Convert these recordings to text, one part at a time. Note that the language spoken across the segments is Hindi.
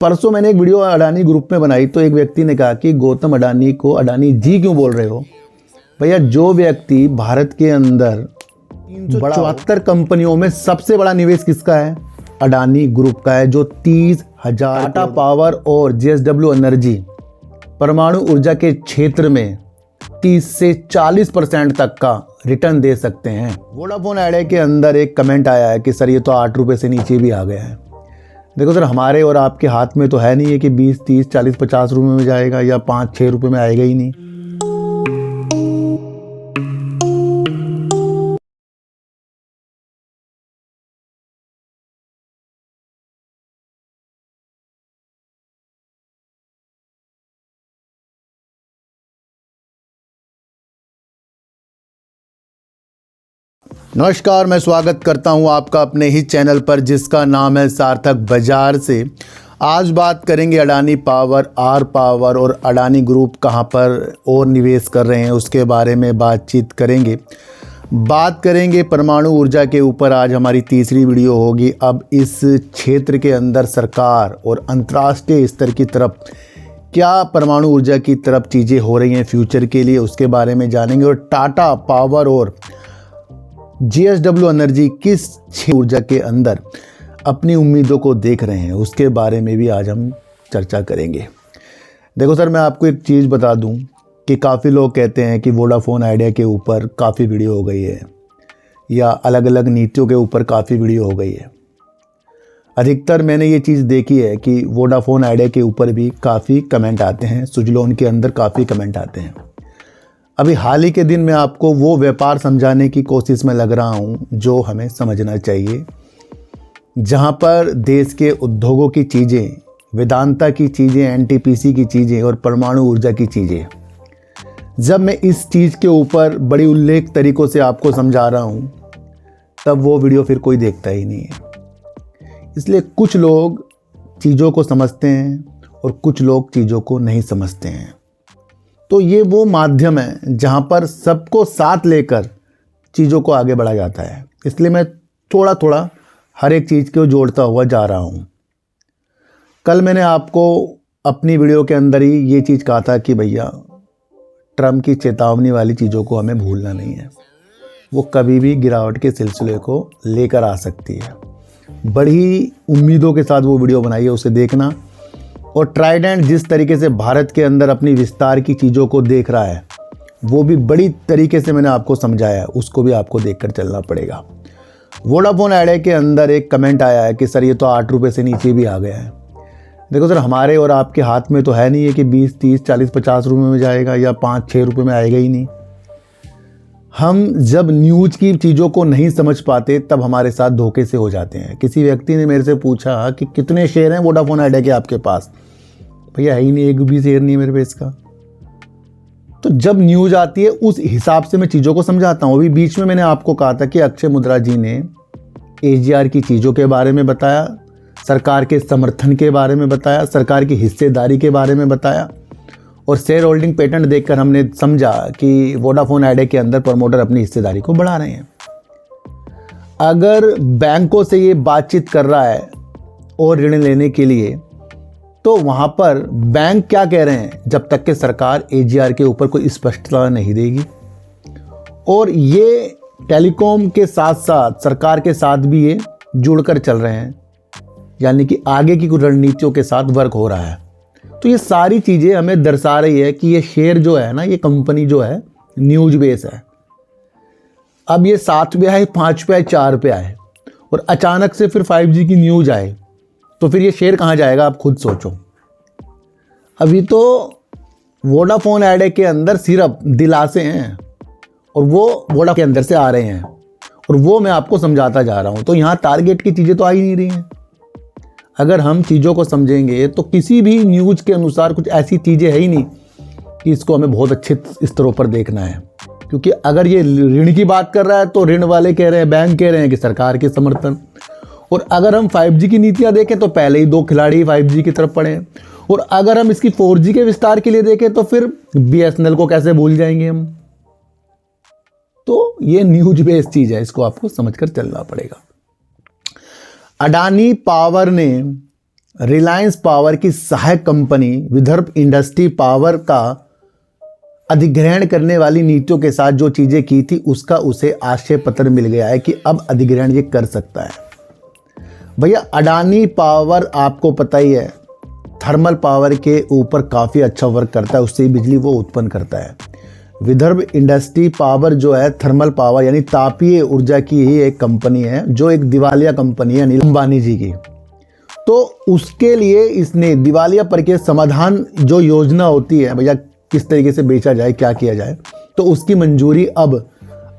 परसों मैंने एक वीडियो अडानी ग्रुप में बनाई तो एक व्यक्ति ने कहा कि गौतम अडानी को अडानी जी क्यों बोल रहे हो। भैया, जो व्यक्ति भारत के अंदर 374 कंपनियों में सबसे बड़ा निवेश किसका है? अडानी ग्रुप का है, जो 30,000 टाटा पावर और जेएसडब्ल्यू एनर्जी परमाणु ऊर्जा के क्षेत्र में 30 से 40% तक का रिटर्न दे सकते हैं। वोडाफोन आइडिया के अंदर एक कमेंट आया है कि सर ये तो 8 रुपये से नीचे भी आ गया है। देखो सर, हमारे और आपके हाथ में तो है नहीं है कि 20, 30, 40, 50 रुपये में जाएगा या 5, 6 रुपये में आएगा ही नहीं। नमस्कार, मैं स्वागत करता हूं आपका अपने ही चैनल पर जिसका नाम है सार्थक बाजार से। आज बात करेंगे अडानी पावर, आर पावर और अडानी ग्रुप कहां पर और निवेश कर रहे हैं उसके बारे में बातचीत करेंगे। बात करेंगे परमाणु ऊर्जा के ऊपर, आज हमारी तीसरी वीडियो होगी। अब इस क्षेत्र के अंदर सरकार और अंतर्राष्ट्रीय स्तर की तरफ क्या परमाणु ऊर्जा की तरफ चीज़ें हो रही हैं फ्यूचर के लिए, उसके बारे में जानेंगे। और टाटा पावर और जेएसडब्ल्यू एनर्जी किस ऊर्जा के अंदर अपनी उम्मीदों को देख रहे हैं उसके बारे में भी आज हम चर्चा करेंगे। देखो सर, मैं आपको एक चीज़ बता दूं कि काफ़ी लोग कहते हैं कि वोडाफोन आइडिया के ऊपर काफ़ी वीडियो हो गई है या अलग अलग नीतियों के ऊपर काफ़ी वीडियो हो गई है। अधिकतर मैंने ये चीज़ देखी है कि वोडाफोन आइडिया के ऊपर भी काफ़ी कमेंट आते हैं, सुजलोन के अंदर काफ़ी कमेंट आते हैं। अभी हाल ही के दिन मैं आपको वो व्यापार समझाने की कोशिश में लग रहा हूँ जो हमें समझना चाहिए, जहाँ पर देश के उद्योगों की चीज़ें, वेदांता की चीज़ें, एनटीपीसी की चीज़ें और परमाणु ऊर्जा की चीज़ें, जब मैं इस चीज़ के ऊपर बड़ी उल्लेख तरीक़ों से आपको समझा रहा हूँ तब वो वीडियो फिर कोई देखता ही नहीं है। इसलिए कुछ लोग चीज़ों को समझते हैं और कुछ लोग चीज़ों को नहीं समझते हैं। तो ये वो माध्यम है जहाँ पर सबको साथ लेकर चीज़ों को आगे बढ़ा जाता है। इसलिए मैं थोड़ा थोड़ा हर एक चीज़ को जोड़ता हुआ जा रहा हूँ। कल मैंने आपको अपनी वीडियो के अंदर ही ये चीज़ कहा था कि भैया, ट्रम्प की चेतावनी वाली चीज़ों को हमें भूलना नहीं है। वो कभी भी गिरावट के सिलसिले को लेकर आ सकती है। बड़ी उम्मीदों के साथ वो वीडियो बनाई है, उसे देखना। और ट्राइडेंट जिस तरीके से भारत के अंदर अपनी विस्तार की चीज़ों को देख रहा है, वो भी बड़ी तरीके से मैंने आपको समझाया है, उसको भी आपको देखकर चलना पड़ेगा। वोडाफोन आइडिया के अंदर एक कमेंट आया है कि सर ये तो 8 रुपये से नीचे भी आ गया है। देखो सर, हमारे और आपके हाथ में तो है नहीं है कि 20, 30, 40, 50 रुपये में जाएगा या 5, 6 रुपये में आएगा ही नहीं। हम जब न्यूज़ की चीज़ों को नहीं समझ पाते तब हमारे साथ धोखे से हो जाते हैं। किसी व्यक्ति ने मेरे से पूछा कि कितने शेयर हैं वोडाफोन आइडिया के आपके पास? भैया, है ही नहीं, एक भी शेयर नहीं है मेरे पे इसका। तो जब न्यूज़ आती है उस हिसाब से मैं चीज़ों को समझाता हूँ। अभी बीच में मैंने आपको कहा था कि अक्षय मुद्रा जी ने एजीआर की चीज़ों के बारे में बताया, सरकार के समर्थन के बारे में बताया, सरकार की हिस्सेदारी के बारे में बताया, और शेयर होल्डिंग पैटर्न देखकर हमने समझा कि वोडाफोन आइडिया के अंदर प्रमोटर अपनी हिस्सेदारी को बढ़ा रहे हैं। अगर बैंकों से ये बातचीत कर रहा है और ऋण लेने के लिए, तो वहाँ पर बैंक क्या कह रहे हैं, जब तक कि सरकार एजीआर के ऊपर कोई स्पष्टता नहीं देगी। और ये टेलीकॉम के साथ साथ सरकार के साथ भी ये जुड़कर चल रहे हैं, यानी कि आगे की कुछ रणनीतियों के साथ वर्क हो रहा है। तो ये सारी चीज़ें हमें दर्शा रही है कि ये शेयर जो है ना, ये कंपनी जो है न्यूज बेस है। अब ये 7 पे आए, 5 पे आए, 4 पे आए और अचानक से फिर 5G की न्यूज आए, तो फिर ये शेयर कहाँ जाएगा आप खुद सोचो। अभी तो वोडाफोन आइडिया के अंदर सिर्फ दिलासे हैं और वो वोडा के अंदर से आ रहे हैं, और वो मैं आपको समझाता जा रहा हूँ। तो यहाँ टारगेट की चीज़ें तो आ ही नहीं रही हैं। अगर हम चीज़ों को समझेंगे तो किसी भी न्यूज़ के अनुसार कुछ ऐसी चीज़ें है ही नहीं कि इसको हमें बहुत अच्छे स्तरों पर देखना है। क्योंकि अगर ये ऋण की बात कर रहा है तो ऋण वाले कह रहे हैं, बैंक कह रहे हैं कि सरकार के समर्थन। और अगर हम 5G की नीतियाँ देखें तो पहले ही 2 खिलाड़ी 5G की तरफ पड़े हैं। और अगर हम इसकी 4G के विस्तार के लिए देखें तो फिर BSNL को कैसे भूल जाएंगे हम। तो ये न्यूज बेस्ड चीज़ है, इसको आपको समझकर चलना पड़ेगा। अडानी पावर ने रिलायंस पावर की सहायक कंपनी विदर्भ इंडस्ट्री पावर का अधिग्रहण करने वाली नीतियों के साथ जो चीज़ें की थी उसका उसे आशय पत्र मिल गया है कि अब अधिग्रहण ये कर सकता है। भैया अडानी पावर आपको पता ही है थर्मल पावर के ऊपर काफ़ी अच्छा वर्क करता है, उससे बिजली वो उत्पन्न करता है। विदर्भ इंडस्ट्री पावर जो है थर्मल पावर यानी तापीय ऊर्जा की ही एक कंपनी है जो एक दिवालिया कंपनी है अनिल अंबानी जी की। तो उसके लिए इसने दिवालिया पर के समाधान जो योजना होती है भैया किस तरीके से बेचा जाए क्या किया जाए, तो उसकी मंजूरी अब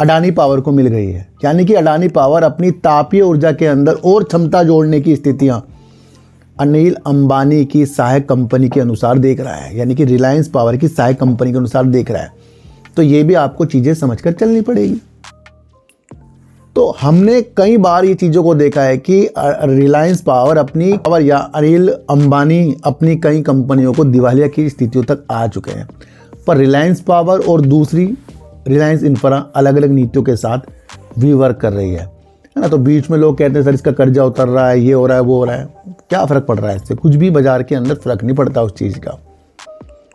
अडानी पावर को मिल गई है। यानी कि अडानी पावर अपनी तापीय ऊर्जा के अंदर और क्षमता जोड़ने की स्थितियां अनिल अंबानी की सहायक कंपनी के अनुसार देख रहा है, यानी कि रिलायंस पावर की सहायक कंपनी के अनुसार देख रहा है। तो ये भी आपको चीज़ें समझकर चलनी पड़ेगी। तो हमने कई बार ये चीज़ों को देखा है कि रिलायंस पावर अपनी पावर या अनिल अंबानी अपनी कई कंपनियों को दिवालिया की स्थितियों तक आ चुके हैं, पर रिलायंस पावर और दूसरी रिलायंस इंफ्रा अलग अलग नीतियों के साथ भी वर्क कर रही है ना। तो बीच में लोग कहते हैं सर इसका कर्जा उतर रहा है, ये हो रहा है, वो हो रहा है, क्या फ़र्क पड़ रहा है इससे? कुछ भी बाजार के अंदर फ़र्क नहीं पड़ता उस चीज़ का।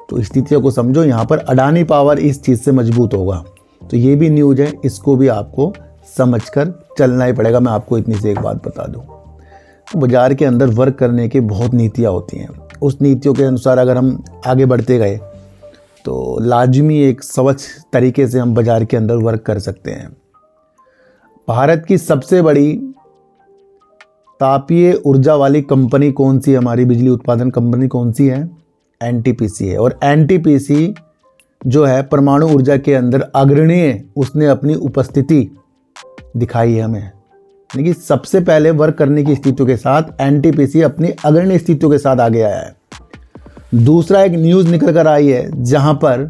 तो स्थितियों को समझो, यहाँ पर अडानी पावर इस चीज़ से मजबूत होगा। तो ये भी न्यूज़ है, इसको भी आपको समझकर चलना ही पड़ेगा। मैं आपको इतनी से एक बात बता दूं, तो बाज़ार के अंदर वर्क करने की बहुत नीतियाँ होती हैं। उस नीतियों के अनुसार अगर हम आगे बढ़ते गए तो लाजमी एक स्वच्छ तरीके से हम बाज़ार के अंदर वर्क कर सकते हैं। भारत की सबसे बड़ी तापीय ऊर्जा वाली कंपनी कौन सी है? हमारी बिजली उत्पादन कंपनी कौन सी है? एनटीपीसी है। और एनटीपीसी जो है परमाणु ऊर्जा के अंदर अग्रणी है, उसने अपनी उपस्थिति दिखाई है हमें। यानी कि सबसे पहले वर्क करने की स्थितियों के साथ एनटीपीसी अपनी अग्रणी स्थितियों के साथ आगे आया है। दूसरा एक न्यूज़ निकल कर आई है जहां पर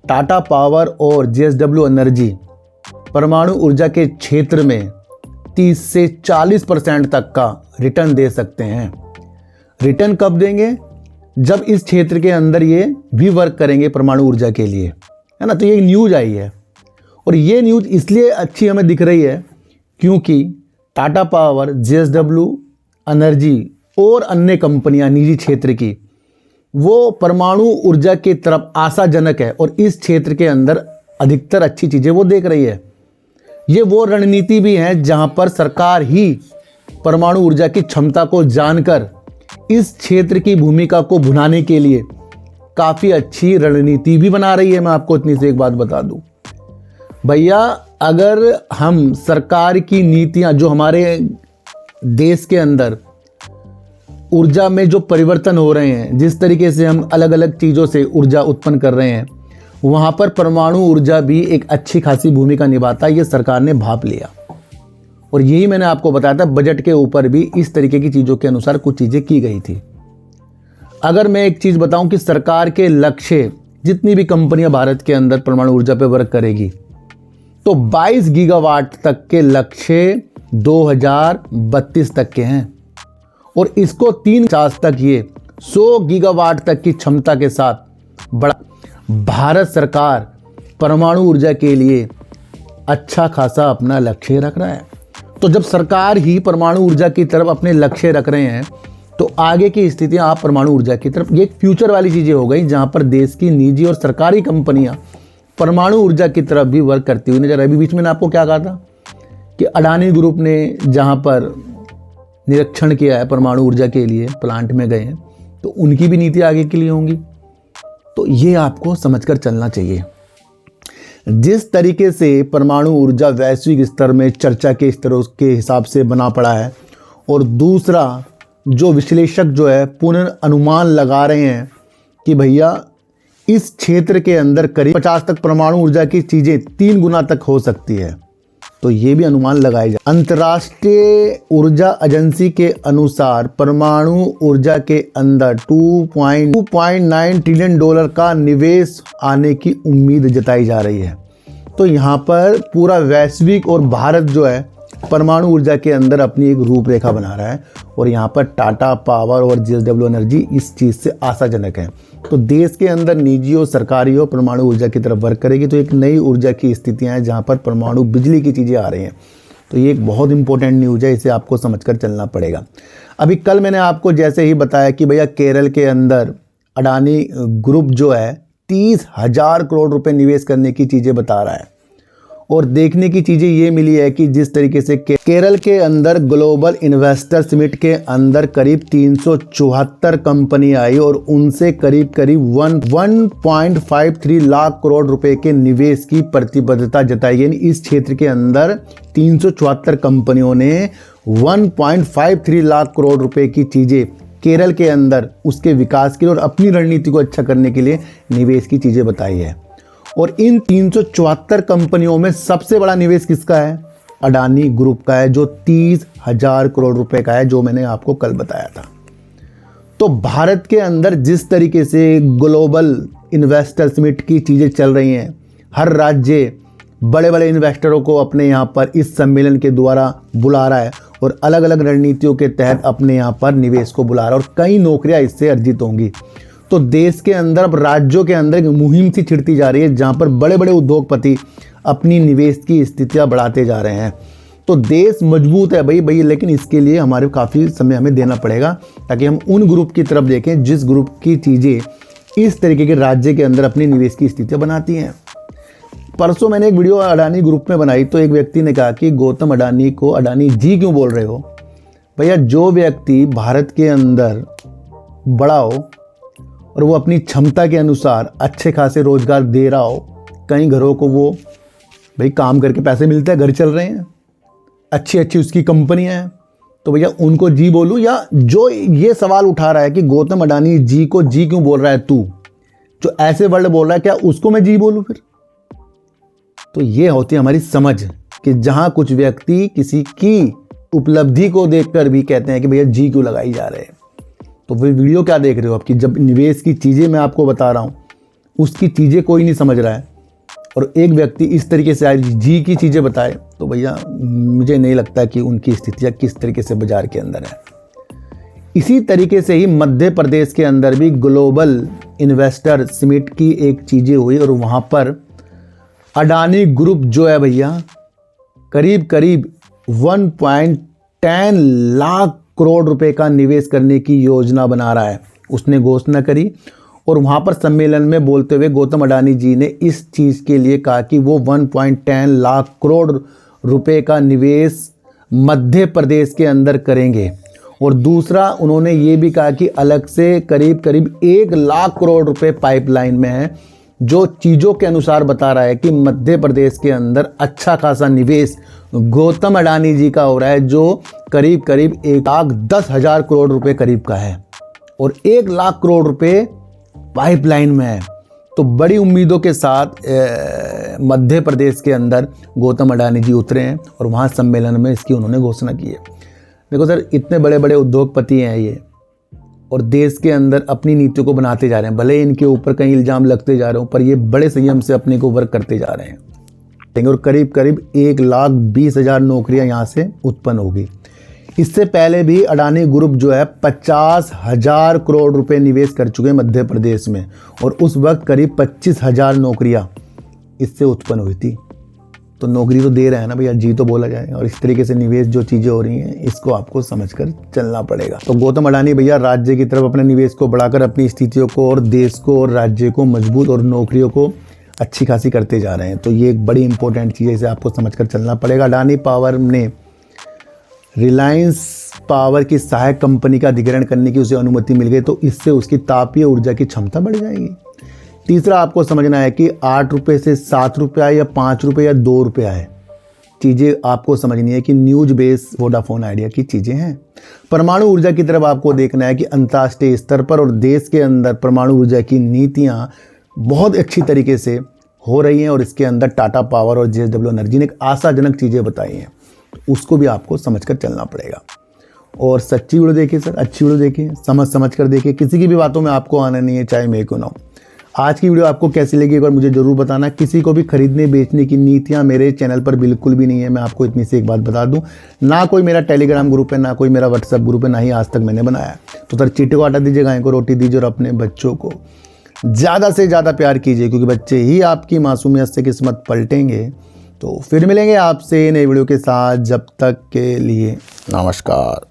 टाटा पावर और जेएसडब्ल्यू एनर्जी परमाणु ऊर्जा के क्षेत्र में 30 से 40% तक का रिटर्न दे सकते हैं। रिटर्न कब देंगे? जब इस क्षेत्र के अंदर ये भी वर्क करेंगे परमाणु ऊर्जा के लिए, है ना। तो ये न्यूज़ आई है और ये न्यूज़ इसलिए अच्छी हमें दिख रही है क्योंकि टाटा पावर, जेएसडब्ल्यू एनर्जी और अन्य कंपनियां निजी क्षेत्र की वो परमाणु ऊर्जा की तरफ आशाजनक है और इस क्षेत्र के अंदर अधिकतर अच्छी चीज़ें वो देख रही है। ये वो रणनीति भी है जहां पर सरकार ही परमाणु ऊर्जा की क्षमता को जानकर इस क्षेत्र की भूमिका को भुनाने के लिए काफ़ी अच्छी रणनीति भी बना रही है। मैं आपको इतनी से एक बात बता दूं भैया, अगर हम सरकार की नीतियां जो हमारे देश के अंदर ऊर्जा में जो परिवर्तन हो रहे हैं, जिस तरीके से हम अलग अलग चीज़ों से ऊर्जा उत्पन्न कर रहे हैं, वहाँ पर परमाणु ऊर्जा भी एक अच्छी खासी भूमिका निभाता है। ये सरकार ने भाप लिया और यही मैंने आपको बताया था, बजट के ऊपर भी इस तरीके की चीज़ों के अनुसार कुछ चीज़ें की गई थी। अगर मैं एक चीज़ बताऊं कि सरकार के लक्ष्य, जितनी भी कंपनियां भारत के अंदर परमाणु ऊर्जा पर वर्क करेगी, तो 22 गीगावाट तक के लक्ष्य 2032 तक के हैं और इसको 3 तक ये 100 गीगावाट तक की क्षमता के साथ बड़ा भारत सरकार परमाणु ऊर्जा के लिए अच्छा खासा अपना लक्ष्य रख रहा है। तो जब सरकार ही परमाणु ऊर्जा की तरफ अपने लक्ष्य रख रहे हैं तो आगे की स्थितियां आप परमाणु ऊर्जा की तरफ, ये एक फ्यूचर वाली चीज़ें हो गई जहां पर देश की निजी और सरकारी कंपनियां परमाणु ऊर्जा की तरफ भी वर्क करती हुई नजर। अभी बीच में आपको क्या कहा था कि अडानी ग्रुप ने जहां पर निरीक्षण किया है परमाणु ऊर्जा के लिए, प्लांट में गए हैं, तो उनकी भी नीति आगे के लिए होंगी। तो ये आपको समझकर चलना चाहिए। जिस तरीके से परमाणु ऊर्जा वैश्विक स्तर में चर्चा के स्तरों के हिसाब से बना पड़ा है और दूसरा जो विश्लेषक जो है पूर्वानुमान लगा रहे हैं कि भैया इस क्षेत्र के अंदर करीब 50 तक परमाणु ऊर्जा की चीज़ें 3 गुना तक हो सकती है, तो ये भी अनुमान लगाए जाए। अंतर्राष्ट्रीय ऊर्जा एजेंसी के अनुसार परमाणु ऊर्जा के अंदर $2.9 ट्रिलियन का निवेश आने की उम्मीद जताई जा रही है। तो यहाँ पर पूरा वैश्विक और भारत जो है परमाणु ऊर्जा के अंदर अपनी एक रूपरेखा बना रहा है और यहाँ पर टाटा पावर और जेएसडब्ल्यू एनर्जी इस चीज़ से आशाजनक है। तो देश के अंदर निजी और सरकारी और परमाणु ऊर्जा की तरफ वर्क करेगी, तो एक नई ऊर्जा की स्थितियाँ हैं जहाँ पर परमाणु बिजली की चीज़ें आ रही हैं। तो ये एक बहुत इंपॉर्टेंट न्यूज़ है, इसे आपको समझकर चलना पड़ेगा। अभी कल मैंने आपको जैसे ही बताया कि भैया केरल के अंदर अडानी ग्रुप जो है 30,000 करोड़ रुपए निवेश करने की चीज़ें बता रहा है। और देखने की चीज़ें ये मिली है कि जिस तरीके से केरल के अंदर ग्लोबल इन्वेस्टर समिट के अंदर करीब 374 कंपनी आई और उनसे करीब 1.53 लाख करोड़ रुपए के निवेश की प्रतिबद्धता जताई गई। इस क्षेत्र के अंदर 374 कंपनियों ने 1.53 लाख करोड़ रुपए की चीज़ें केरल के अंदर उसके विकास के लिए और अपनी रणनीति को अच्छा करने के लिए निवेश की चीज़ें बताई है। और इन 374 कंपनियों में सबसे बड़ा निवेश किसका है? अडानी ग्रुप का है, जो 30,000 करोड़ रुपए का है, जो मैंने आपको कल बताया था। तो भारत के अंदर जिस तरीके से ग्लोबल इन्वेस्टर समिट की चीज़ें चल रही हैं, हर राज्य बड़े बड़े इन्वेस्टरों को अपने यहाँ पर इस सम्मेलन के द्वारा बुला रहा है और अलग अलग रणनीतियों के तहत अपने यहाँ पर निवेश को बुला रहा है और कई नौकरियाँ इससे अर्जित होंगी। तो देश के अंदर अब राज्यों के अंदर एक मुहिम सी छिड़ती जा रही है, जहाँ पर बड़े बड़े उद्योगपति अपनी निवेश की स्थितियाँ बढ़ाते जा रहे हैं। तो देश मजबूत है भाई, लेकिन इसके लिए हमारे काफ़ी समय हमें देना पड़ेगा ताकि हम उन ग्रुप की तरफ देखें जिस ग्रुप की चीज़ें इस तरीके के राज्य के अंदर अपनी निवेश की स्थितियाँ बनाती हैं। परसों मैंने एक वीडियो अडानी ग्रुप में बनाई तो एक व्यक्ति ने कहा कि गौतम अडानी को अडानी जी क्यों बोल रहे हो? भैया, जो व्यक्ति भारत के अंदर बड़ा हो और वो अपनी क्षमता के अनुसार अच्छे खासे रोजगार दे रहा हो, कई घरों को वो भाई काम करके पैसे मिलते हैं, घर चल रहे हैं, अच्छी अच्छी उसकी कंपनियां हैं, तो भैया उनको जी बोलूं? या जो ये सवाल उठा रहा है कि गौतम अडानी जी को जी क्यों बोल रहा है तू, जो ऐसे वर्ड बोल रहा है, क्या उसको मैं जी बोलूं फिर? तो ये होती है हमारी समझ कि जहां कुछ व्यक्ति किसी की उपलब्धि को देखकर भी कहते हैं कि भैया जी क्यों लगाई जा रहे हैं। तो फिर वीडियो क्या देख रहे हो आपकी? जब निवेश की चीज़ें मैं आपको बता रहा हूँ, उसकी चीज़ें कोई नहीं समझ रहा है और एक व्यक्ति इस तरीके से जी की चीज़ें बताए, तो भैया मुझे नहीं लगता कि उनकी स्थितियाँ किस तरीके से बाजार के अंदर है। इसी तरीके से ही मध्य प्रदेश के अंदर भी ग्लोबल इन्वेस्टर समिट की एक चीज़ें हुई और वहाँ पर अडानी ग्रुप जो है भैया करीब 1.10 लाख करोड़ रुपए का निवेश करने की योजना बना रहा है, उसने घोषणा करी। और वहाँ पर सम्मेलन में बोलते हुए गौतम अडानी जी ने इस चीज़ के लिए कहा कि वो 1.10 लाख करोड़ रुपए का निवेश मध्य प्रदेश के अंदर करेंगे। और दूसरा उन्होंने ये भी कहा कि अलग से करीब 1 लाख करोड़ रुपए पाइपलाइन में है, जो चीज़ों के अनुसार बता रहा है कि मध्य प्रदेश के अंदर अच्छा खासा निवेश गौतम अडानी जी का हो रहा है, जो करीब 1,10,000 करोड़ रुपए करीब का है और 1 लाख करोड़ रुपए पाइपलाइन में है। तो बड़ी उम्मीदों के साथ मध्य प्रदेश के अंदर गौतम अडानी जी उतरे हैं और वहाँ सम्मेलन में इसकी उन्होंने घोषणा की है। देखो सर, इतने बड़े बड़े उद्योगपति हैं ये और देश के अंदर अपनी नीतियों को बनाते जा रहे हैं। भले इनके ऊपर कई इल्ज़ाम लगते जा रहे हो, पर ये बड़े संयम से अपने को वर्क करते जा रहे हैं और करीब 1,20,000 नौकरियां यहाँ से उत्पन्न होगी। इससे पहले भी अडानी ग्रुप जो है 50,000 करोड़ रुपए निवेश कर चुके हैं मध्य प्रदेश में और उस वक्त करीब 25,000 नौकरियां इससे उत्पन्न हुई थी। तो नौकरी तो दे रहे हैं ना भैया, जी तो बोला जाएगा। और इस तरीके से निवेश जो चीज़ें हो रही हैं, इसको आपको समझकर चलना पड़ेगा। तो गौतम अडानी भैया राज्य की तरफ अपने निवेश को बढ़ाकर अपनी स्थितियों को और देश को और राज्य को मजबूत और नौकरियों को अच्छी खासी करते जा रहे हैं। तो ये एक बड़ी इंपॉर्टेंट चीज़ है, इसे आपको समझकर चलना पड़ेगा। अडानी पावर ने रिलायंस पावर की सहायक कंपनी का अधिग्रहण करने की उसे अनुमति मिल गई, तो इससे उसकी तापीय ऊर्जा की क्षमता बढ़ जाएगी। तीसरा आपको समझना है कि 8 रुपये से 7 रुपया या 5 रुपये या 2 रुपया है। चीज़ें आपको समझनी है कि न्यूज बेस वोडाफोन आइडिया की चीज़ें हैं। परमाणु ऊर्जा की तरफ आपको देखना है कि अंतर्राष्ट्रीय स्तर पर और देश के अंदर परमाणु ऊर्जा की नीतियाँ बहुत अच्छी तरीके से हो रही हैं और इसके अंदर टाटा पावर और JSW एनर्जी ने एक आशाजनक चीज़ें बताई हैं, उसको भी आपको समझकर चलना पड़ेगा। और सच्ची वीडियो देखिए सर, अच्छी वीडियो देखिए, समझ कर देखिए, किसी की भी बातों में आपको आना नहीं है, चाहे मैं क्यों ना हो। आज की वीडियो आपको कैसी लगी एक बार मुझे ज़रूर बताना। किसी को भी खरीदने बेचने की नीतियाँ मेरे चैनल पर बिल्कुल भी नहीं है, मैं आपको इतनी सी एक बात बता दूं। ना कोई मेरा टेलीग्राम ग्रुप है, ना कोई मेरा व्हाट्सएप ग्रुप है, ना ही आज तक मैंने बनाया। तो सर चीटे को आटा दीजिए, गाय को रोटी दीजिए और अपने बच्चों को ज़्यादा से ज़्यादा प्यार कीजिए, क्योंकि बच्चे ही आपकी मासूमियत से किस्मत पलटेंगे। तो फिर मिलेंगे आपसे नई वीडियो के साथ, जब तक के लिए नमस्कार।